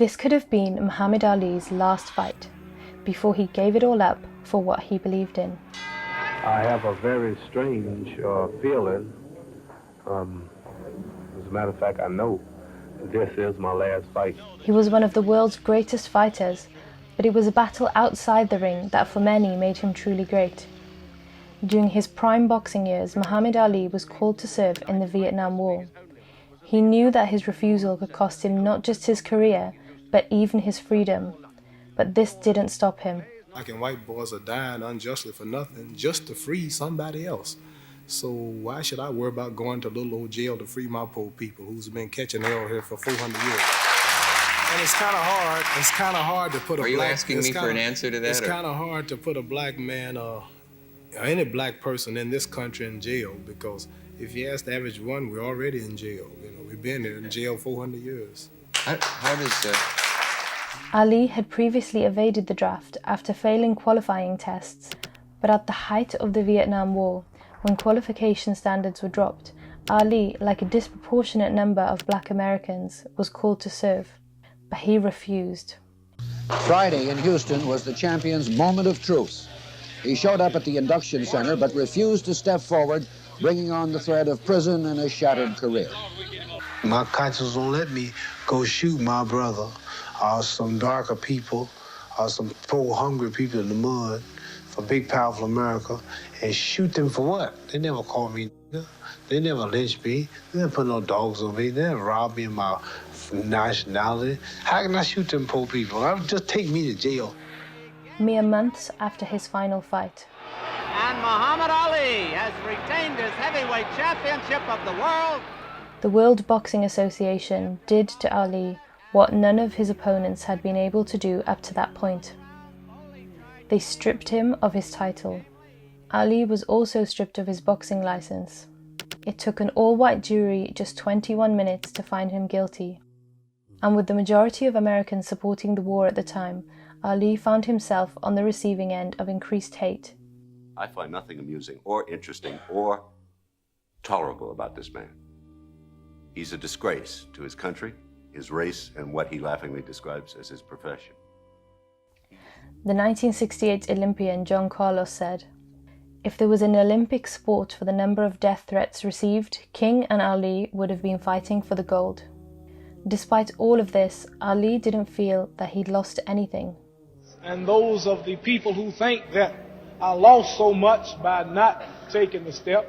This could have been Muhammad Ali's last fight, before he gave it all up for what he believed in. I have a very strange feeling. As a matter of fact, I know this is my last fight. He was one of the world's greatest fighters, but it was a battle outside the ring that for many made him truly great. During his prime boxing years, Muhammad Ali was called to serve in the Vietnam War. He knew that his refusal could cost him not just his career, but even his freedom. But this didn't stop him. Black and white boys are dying unjustly for nothing, just to free somebody else. So why should I worry about going to little old jail to free my poor people who's been catching hell here for 400 years? And it's kind of hard. It's kind of hard to put a black... Are you asking me for an answer to that? It's kind of hard to put a black man or any black person in this country in jail, because if you ask the average one, we're already in jail. You know, we've been in jail 400 years. How does... Ali had previously evaded the draft after failing qualifying tests, but at the height of the Vietnam War, when qualification standards were dropped, Ali, like a disproportionate number of black Americans, was called to serve, but he refused. Friday in Houston was the champion's moment of truth. He showed up at the induction center but refused to step forward, bringing on the threat of prison and a shattered career. My conscience won't let me go shoot my brother or some darker people or some poor, hungry people in the mud for big, powerful America and shoot them for what? They never called me. They never lynched me. They never put no dogs on me. They never robbed me of my nationality. How can I shoot them poor people? Just take me to jail. Mere months after his final fight. And Muhammad Ali has retained his heavyweight championship of the world. The World Boxing Association did to Ali what none of his opponents had been able to do up to that point. They stripped him of his title. Ali was also stripped of his boxing license. It took an all-white jury just 21 minutes to find him guilty. And with the majority of Americans supporting the war at the time, Ali found himself on the receiving end of increased hate. I find nothing amusing or interesting or tolerable about this man. He's a disgrace to his country, his race, and what he laughingly describes as his profession. The 1968 Olympian John Carlos said, "If there was an Olympic sport for the number of death threats received, King and Ali would have been fighting for the gold." Despite all of this, Ali didn't feel that he'd lost anything. And those of the people who think that I lost so much by not taking the step,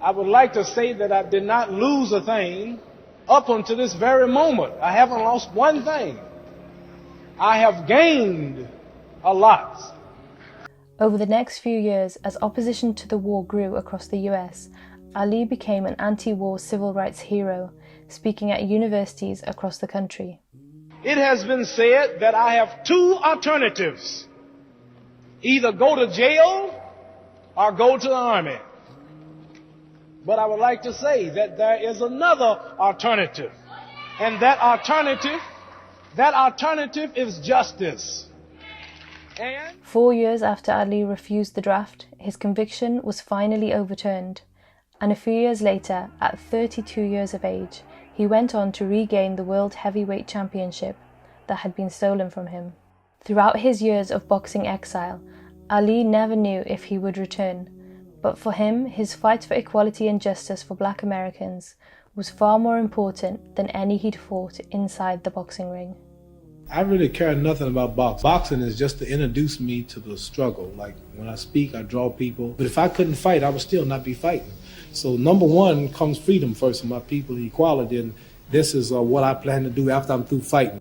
I would like to say that I did not lose a thing up until this very moment. I haven't lost one thing. I have gained a lot. Over the next few years, as opposition to the war grew across the US, Ali became an anti-war civil rights hero, speaking at universities across the country. It has been said that I have two alternatives: either go to jail or go to the army. But I would like to say that there is another alternative, and that alternative is justice. And 4 years after Ali refused the draft, his conviction was finally overturned, and a few years later, at 32 years of age, he went on to regain the World Heavyweight Championship that had been stolen from him. Throughout his years of boxing exile, Ali never knew if he would return, but for him, his fight for equality and justice for Black Americans was far more important than any he'd fought inside the boxing ring. I really care nothing about boxing. Boxing is just to introduce me to the struggle. Like when I speak, I draw people. But if I couldn't fight, I would still not be fighting. So number one comes freedom first for my people, equality, and this is what I plan to do after I'm through fighting.